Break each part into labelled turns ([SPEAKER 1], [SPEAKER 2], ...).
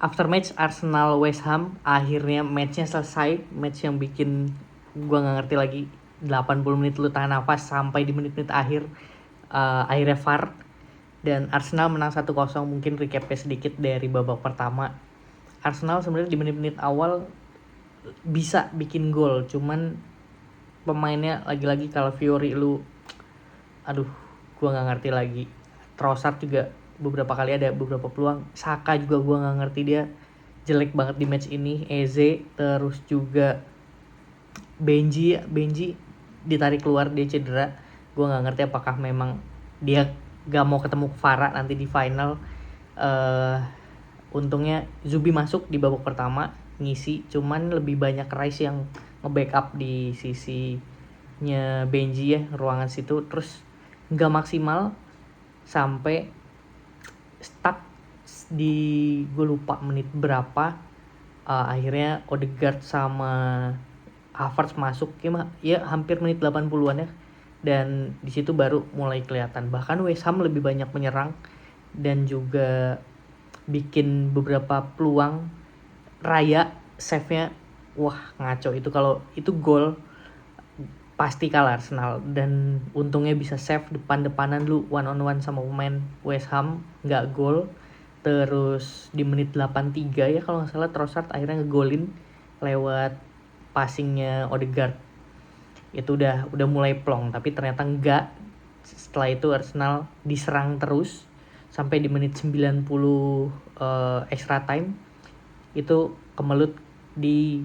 [SPEAKER 1] After match Arsenal West Ham, akhirnya matchnya selesai. Match yang bikin gue gak ngerti lagi, 80 menit lu tahan nafas sampai di menit-menit akhir. Akhirnya VAR dan Arsenal menang 1-0. Mungkin recapnya sedikit dari babak pertama. Arsenal sebenarnya di menit-menit awal bisa bikin gol, cuman pemainnya lagi-lagi kalau Fiori lu, aduh, gue nggak ngerti lagi. Trossard juga beberapa kali ada beberapa peluang. Saka juga gue nggak ngerti, dia jelek banget di match ini. Eze, terus juga Benji ditarik keluar, dia cedera. Gue nggak ngerti apakah memang dia gak mau ketemu Farah nanti di final. Untungnya Zubi masuk di babak pertama ngisi, cuman lebih banyak Rice yang nge-backup di sisinya Benji ya, ruangan situ. Terus gak maksimal sampai stuck di, gue lupa menit berapa, akhirnya Odegaard sama Havertz masuk ya hampir menit 80-an ya, dan di situ baru mulai kelihatan. Bahkan West Ham lebih banyak menyerang dan juga bikin beberapa peluang. Raya save-nya wah ngaco itu, kalau itu gol pasti kalah Arsenal. Dan untungnya bisa save depan-depanan lu one on one sama pemain West Ham, nggak gol. Terus di menit 83 ya kalau nggak salah, Trossard akhirnya ngegolin lewat passingnya Odegaard. Itu udah mulai plong, tapi ternyata enggak. Setelah itu Arsenal diserang terus sampai di menit 90 extra time itu kemelut di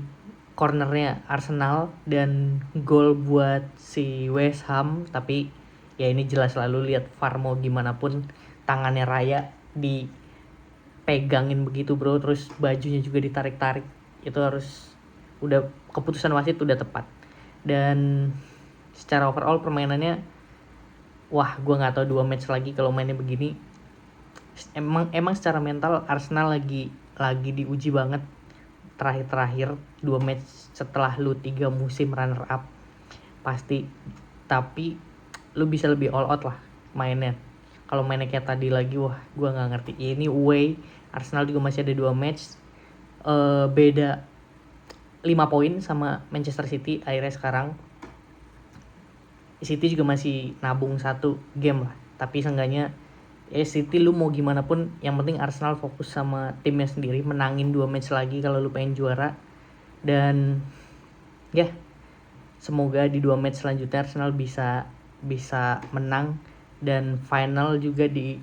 [SPEAKER 1] cornernya Arsenal dan gol buat si West Ham. Tapi ya ini jelas, lalu lihat VAR mau gimana pun tangannya Raya dipegangin begitu bro, terus bajunya juga ditarik-tarik, itu harus udah keputusan wasit udah tepat. Dan secara overall permainannya wah, gue nggak tahu 2 match lagi kalau mainnya begini. Emang secara mental Arsenal lagi diuji banget terakhir 2 match setelah lu 3 musim runner up pasti. Tapi lu bisa lebih all out lah mainnya. Kalau mainnya kayak tadi lagi, wah gue nggak ngerti. Ini away, Arsenal juga masih ada 2 match, beda 5 poin sama Manchester City. Akhirnya sekarang City juga masih nabung 1 game lah, tapi seenggaknya City lu mau gimana pun yang penting Arsenal fokus sama timnya sendiri, menangin 2 match lagi kalau lu pengen juara. Dan ya semoga di 2 match selanjutnya Arsenal bisa menang dan final juga di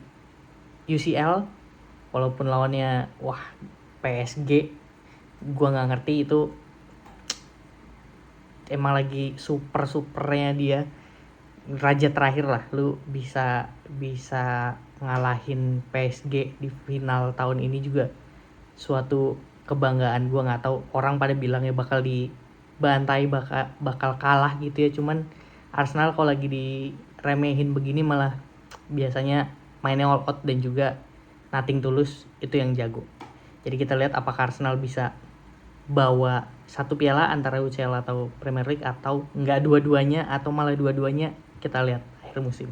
[SPEAKER 1] UCL, walaupun lawannya wah PSG. Gua nggak ngerti, itu emang lagi supernya dia, raja terakhir lah. Lu bisa ngalahin PSG di final tahun ini juga suatu kebanggaan. Gua nggak tahu, orang pada bilangnya bakal dibantai, bakal kalah gitu ya, cuman Arsenal kalau lagi diremehin begini malah biasanya mainnya all out dan juga nothing tulus, itu yang jago. Jadi kita lihat apakah Arsenal bisa bawa 1 piala antara UCL atau Premier League, atau enggak dua-duanya, atau malah dua-duanya. Kita lihat akhir musim.